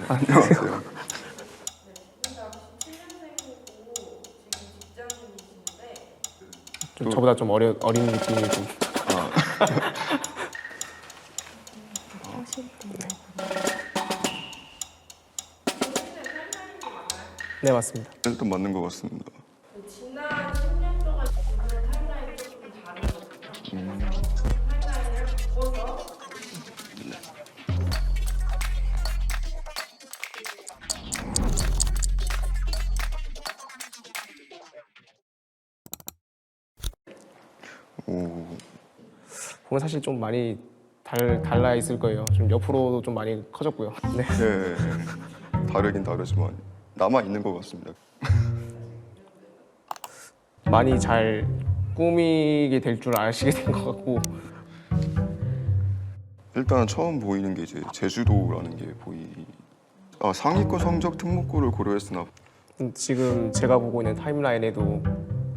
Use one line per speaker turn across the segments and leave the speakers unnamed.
안녕하세요.
좀 저보다 좀 어린 느낌이 좀. 네, 맞습니다.
일단 맞는 것 같습니다.
지난 10년 동안 이번에 타임라인이 조금 다르거든요. 그래서 타임라인을 바꿔서
오,
보면 사실 좀 많이 달라 있을 거예요. 좀 옆으로도 좀 많이 커졌고요. 네.
네, 다르긴 다르지만 남아 있는 것 같습니다.
많이 잘 꾸미게 될 줄 아시게 된 것 같고.
일단 처음 보이는 게 이제 제주도라는 게 상위권 성적 특목고를 고려했으나
지금 제가 보고 있는 타임라인에도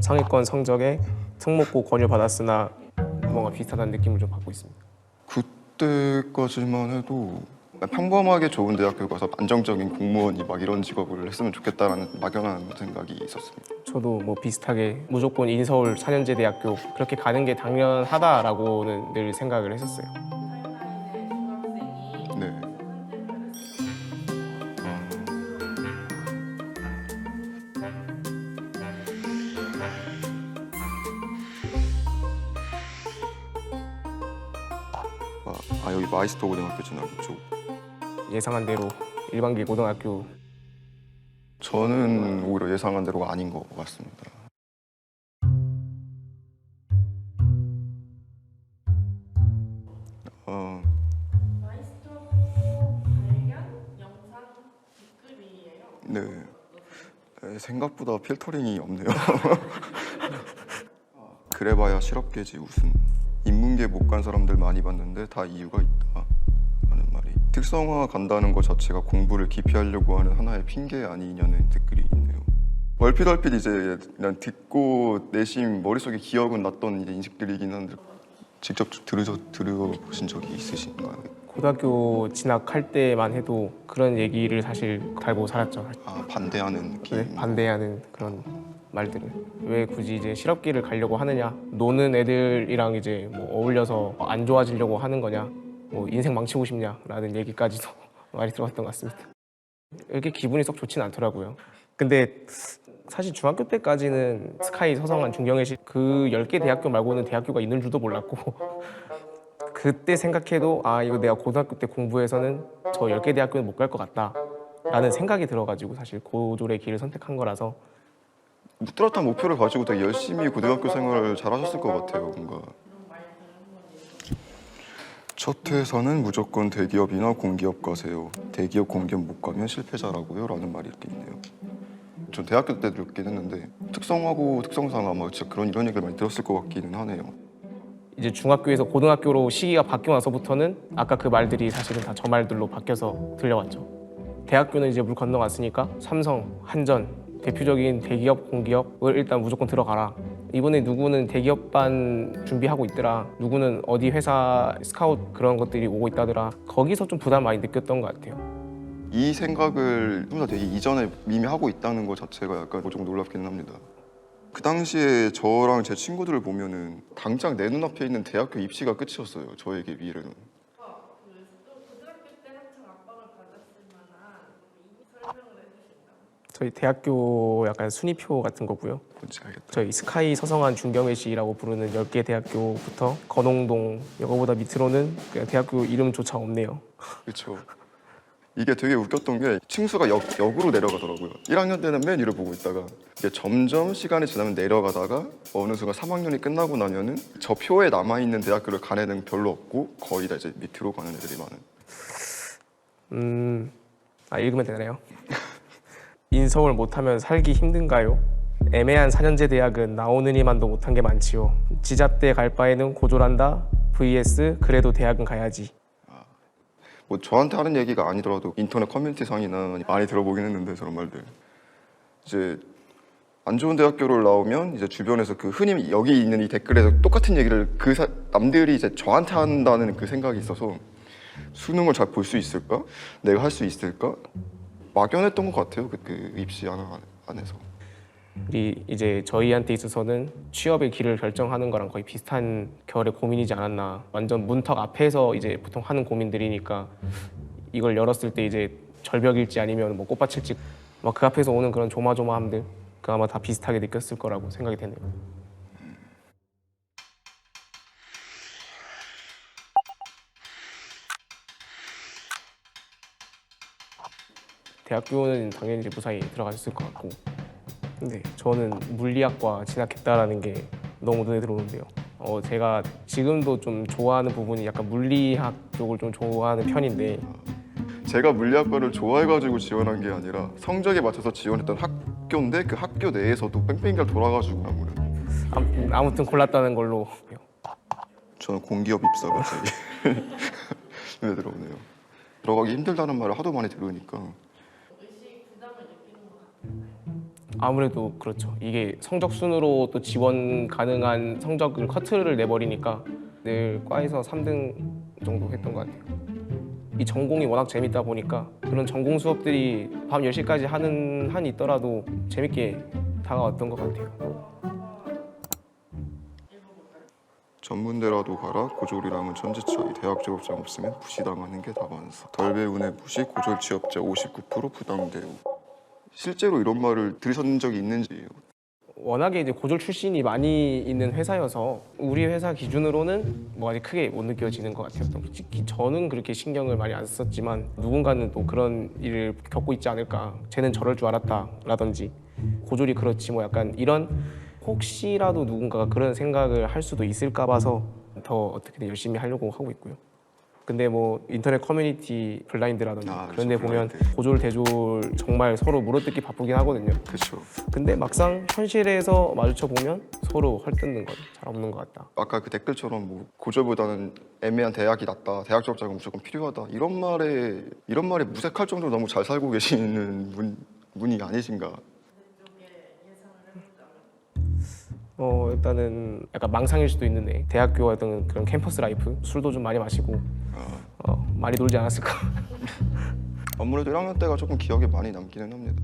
상위권 성적에 특목고 권유 받았으나 뭔가 비슷하다는 느낌을 좀 받고 있습니다.
그때까지만 해도 평범하게 좋은 대학교 가서 안정적인 공무원이 막 이런 직업을 했으면 좋겠다라는 막연한 생각이 있었습니다.
저도 뭐 비슷하게 무조건 인서울 4년제 대학교 그렇게 가는 게 당연하다라고는 늘 생각을 했었어요.
타임라인의 중학생이
네. 여기 마이스터 고등학교 진학이 쪽.
예상한 대로 일반계 고등학교.
저는 오히려 예상한 대로가 아닌 것 같습니다.
마이스터 관련 영상 댓글이에요.
네. 생각보다 필터링이 없네요. 그래봐야 실업계지 웃음. 인문계 못 간 사람들 많이 봤는데 다 이유가 있다 하는 말이. 특성화 간다는 것 자체가 공부를 기피하려고 하는 하나의 핑계 아니냐는 댓글이 있네요. 얼핏 이제 그냥 듣고 내심 머릿속에 기억은 났던 이제 인식들이긴 한데 직접 들어보신 적이 있으신가요?
고등학교 진학할 때만 해도 그런 얘기를 사실 달고 살았죠.
반대하는 느낌.
네, 반대하는 그런 말들을. 왜 굳이 이제 실업기를 가려고 하느냐? 노는 애들이랑 이제 뭐 어울려서 안 좋아지려고 하는 거냐? 뭐 인생 망치고 싶냐라는 얘기까지도 많이 들어봤던 것 같습니다. 이렇게 기분이 썩 좋진 않더라고요. 근데 사실 중학교 때까지는 스카이, 서성한, 중경외시 그 10개 대학교 말고는 대학교가 있는 줄도 몰랐고 그때 생각해도 이거 내가 고등학교 때 공부해서는 저 10개 대학교는 못 갈 것 같다 라는 생각이 들어가지고 사실 고졸의 길을 선택한 거라서.
뚜렷한 목표를 가지고 되게 열심히 고등학교 생활을 잘하셨을 것 같아요. 뭔가 첫 회사는 무조건 대기업이나 공기업 가세요. 대기업, 공기업 못 가면 실패자라고요 라는 말이 이렇게 있네요. 전 대학교 때 듣긴 했는데 특성하고 특성상 아마 진짜 이런 얘기를 많이 들었을 것 같기는 하네요.
이제 중학교에서 고등학교로 시기가 바뀌고 나서부터는 아까 그 말들이 사실은 다 저 말들로 바뀌어서 들려왔죠. 대학교는 이제 물 건너갔으니까 삼성, 한전 대표적인 대기업, 공기업을 일단 무조건 들어가라. 이번에 누구는 대기업반 준비하고 있더라. 누구는 어디 회사 스카웃 그런 것들이 오고 있다더라. 거기서 좀 부담 많이 느꼈던 것 같아요.
이 생각을 좀 더 되게 이전에 이미 하고 있다는 것 자체가 약간 좀 놀랍기는 합니다. 그 당시에 저랑 제 친구들을 보면은 당장 내 눈앞에 있는 대학교 입시가 끝이었어요. 저에게 미래는.
고등학교 때 한창 압박을 받았을 만한 설명을 해주신다면?
저희 대학교 약간 순위표 같은 거고요.
뭔지 알겠다.
저희 스카이, 서성한, 중경외시라고 부르는 10개 대학교부터 건홍동 이거보다 밑으로는 그냥 대학교 이름조차 없네요.
그렇죠. 이게 되게 웃겼던 게 층수가 역으로 내려가더라고요. 1학년 때는 맨 위를 보고 있다가 이게 점점 시간이 지나면 내려가다가 어느 순간 3학년이 끝나고 나면은 저 표에 남아있는 대학교를 간 애는 별로 없고 거의 다 이제 밑으로 가는 애들이 많은.
읽으면 되나요? 인서울 못하면 살기 힘든가요? 애매한 4년제 대학은 나오느니만도 못한 게 많지요. 지잡대 갈 바에는 고졸한다 vs 그래도 대학은 가야지.
뭐 저한테 하는 얘기가 아니더라도 인터넷 커뮤니티 상이나 많이 들어보긴 했는데 저런 말들. 이제 안 좋은 대학교를 나오면 이제 주변에서 그 흔히 여기 있는 이 댓글에서 똑같은 얘기를 남들이 이제 저한테 한다는 그 생각이 있어서 수능을 잘 볼 수 있을까? 내가 할 수 있을까? 막연했던 것 같아요. 그 입시 안에서.
우리 이제 저희한테 있어서는 취업의 길을 결정하는 거랑 거의 비슷한 결의 고민이지 않았나. 완전 문턱 앞에서 이제 보통 하는 고민들이니까 이걸 열었을 때 이제 절벽일지 아니면 뭐 꽃밭일지 막 그 앞에서 오는 그런 조마조마함들 그 아마 다 비슷하게 느꼈을 거라고 생각이 되네요. 대학교는 당연히 이제 무사히 들어가셨을 것 같고, 근데 저는 물리학과 진학했다라는 게 너무 눈에 들어오는데요. 제가 지금도 좀 좋아하는 부분이 약간 물리학 쪽을 좀 좋아하는 편인데,
제가 물리학과를 좋아해가지고 지원한 게 아니라 성적에 맞춰서 지원했던 학교인데 그 학교 내에서도 뺑뺑이가 돌아가지고 아무래도
아무튼 골랐다는 걸로.
저는 공기업 입사가 제일 눈에 들어오네요. 들어가기 힘들다는 말을 하도 많이 들으니까
의식 부담을 느끼는 것 같아요.
아무래도 그렇죠. 이게 성적 순으로 또 지원 가능한 성적을 커트를 내버리니까 늘 과에서 3등 정도 했던 것 같아요. 이 전공이 워낙 재밌다 보니까 그런 전공 수업들이 밤 10시까지 하는 한이 있더라도 재밌게 다가왔던 것 같아요.
전문대라도 가라 고졸이랑은 천지 차이. 대학 졸업장 없으면 무시당하는 게 다반사. 덜 배우네 무시 고졸 취업자 59% 부당 대우. 실제로 이런 말을 들으신 적이 있는지요?
워낙에 이제 고졸 출신이 많이 있는 회사여서 우리 회사 기준으로는 뭐 아직 크게 못 느껴지는 것 같아요. 솔직히 저는 그렇게 신경을 많이 안 썼지만 누군가는 또 그런 일을 겪고 있지 않을까. 쟤는 저럴 줄 알았다라든지 고졸이 그렇지 뭐 약간 이런 혹시라도 누군가가 그런 생각을 할 수도 있을까 봐서 더 어떻게든 열심히 하려고 하고 있고요. 근데 뭐 인터넷 커뮤니티 블라인드라든지 그런 데
그렇죠,
보면
블라인드.
고졸 대졸 정말 서로 물어뜯기 바쁘긴 하거든요.
그렇죠.
근데 막상 현실에서 마주쳐 보면 서로 헐뜯는 건 잘 없는 것 같다.
아까 그 댓글처럼 뭐 고졸보다는 애매한 대학이 낫다. 대학 졸업자가 무조건 필요하다. 이런 말에 무색할 정도로 너무 잘 살고 계시는 분이 아니신가.
일단은 약간 망상일 수도 있는데 대학교 어떤 그런 캠퍼스 라이프 술도 좀 많이 마시고 많이 놀지 않았을까.
아무래도 1학년 때가 조금 기억에 많이 남기는 합니다.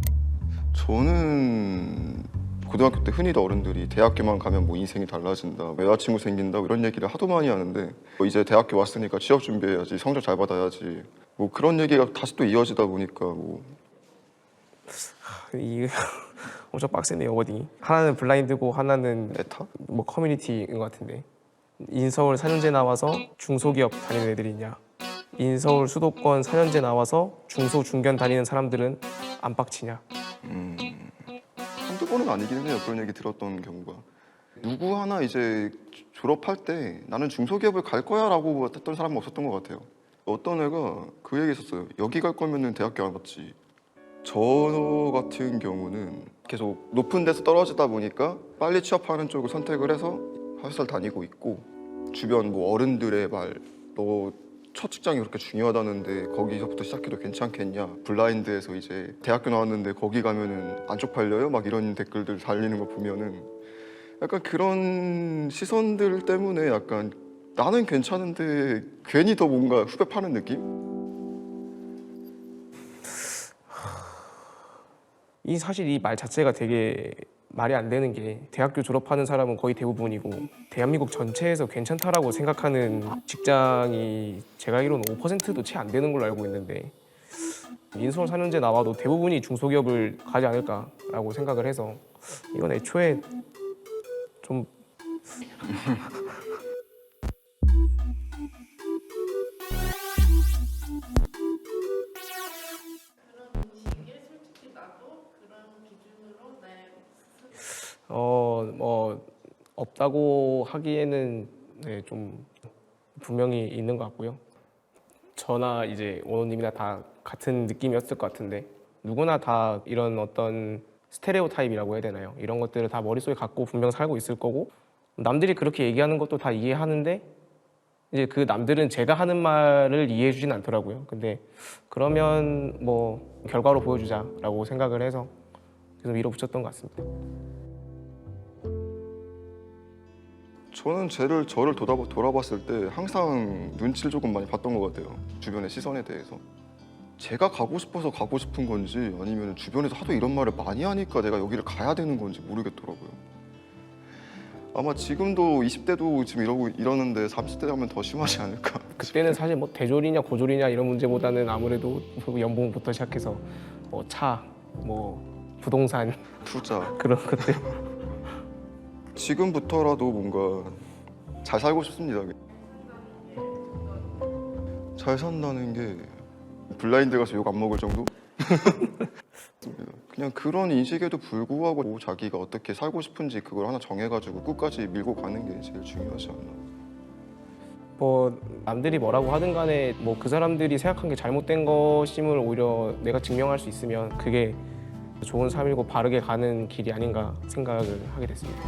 저는 고등학교 때 흔히들 어른들이 대학교만 가면 뭐 인생이 달라진다, 여자친구 생긴다 이런 얘기를 하도 많이 하는데 뭐 이제 대학교 왔으니까 취업 준비해야지, 성적 잘 받아야지 뭐 그런 얘기가 다시 또 이어지다 보니까 뭐
이 엄청 빡세네요. 어디 하나는 블라인드고 하나는
에타?
뭐 커뮤니티인 것 같은데 인서울 4년제 나와서 중소기업 다니는 애들이 있냐, 인서울 수도권 4년제 나와서 중소 중견 다니는 사람들은 안 빡치냐.
한두 번은 아니긴 해요. 그런 얘기 들었던 경우가. 누구 하나 이제 졸업할 때 나는 중소기업을 갈 거야 라고 했던 사람은 없었던 것 같아요. 어떤 애가 그 얘기 했었어요. 여기 갈 거면은 대학교 안 갔지. 저 같은 경우는 계속 높은 데서 떨어지다 보니까 빨리 취업하는 쪽을 선택을 해서 회사를 다니고 있고, 주변 뭐 어른들의 말, 너 첫 직장이 그렇게 중요하다는데 거기서부터 시작해도 괜찮겠냐, 블라인드에서 이제 대학교 나왔는데 거기 가면은 안 쪽팔려요? 막 이런 댓글들 달리는 거 보면은 약간 그런 시선들 때문에 약간 나는 괜찮은데 괜히 더 뭔가 후배 파는 느낌?
이 사실 이 말 자체가 되게 말이 안 되는 게 대학교 졸업하는 사람은 거의 대부분이고 대한민국 전체에서 괜찮다라고 생각하는 직장이 제가 알기로는 5%도 채 안 되는 걸로 알고 있는데 인서울 4년제 나와도 대부분이 중소기업을 가지 않을까라고 생각을 해서 이건 애초에 좀
그런 의식에 솔직히 나도 그런 기준으로 내
뭐 없다고 하기에는 네, 좀 분명히 있는 것 같고요. 저나 이제 원호님이나 다 같은 느낌이었을 것 같은데 누구나 다 이런 어떤 스테레오 타입이라고 해야 되나요? 이런 것들을 다 머릿속에 갖고 분명 살고 있을 거고 남들이 그렇게 얘기하는 것도 다 이해하는데 이제 그 남들은 제가 하는 말을 이해해 주진 않더라고요. 근데 그러면 뭐 결과로 보여주자라고 생각을 해서 계속 밀어붙였던 것 같습니다.
저는 저를 돌아봤을 때 항상 눈치를 조금 많이 봤던 것 같아요. 주변의 시선에 대해서. 제가 가고 싶어서 가고 싶은 건지 아니면 주변에서 하도 이런 말을 많이 하니까 내가 여기를 가야 되는 건지 모르겠더라고요. 아마 지금도 20대도 지금 이러는데 30대 가면 더 심하지 않을까.
그때는 사실 뭐 대졸이냐 고졸이냐 이런 문제보다는 아무래도 연봉부터 시작해서 뭐 차, 뭐 부동산
투자.
그런 것들.
지금부터라도 뭔가 잘 살고 싶습니다. 잘 산다는 게 블라인드 가서 욕 안 먹을 정도? 그냥 그런 인식에도 불구하고 자기가 어떻게 살고 싶은지 그걸 하나 정해가지고 끝까지 밀고 가는 게 제일 중요하지 않나.
뭐 남들이 뭐라고 하든 간에 뭐 그 사람들이 생각한 게 잘못된 것임을 오히려 내가 증명할 수 있으면 그게 좋은 삶이고 바르게 가는 길이 아닌가 생각을 하게 됐습니다.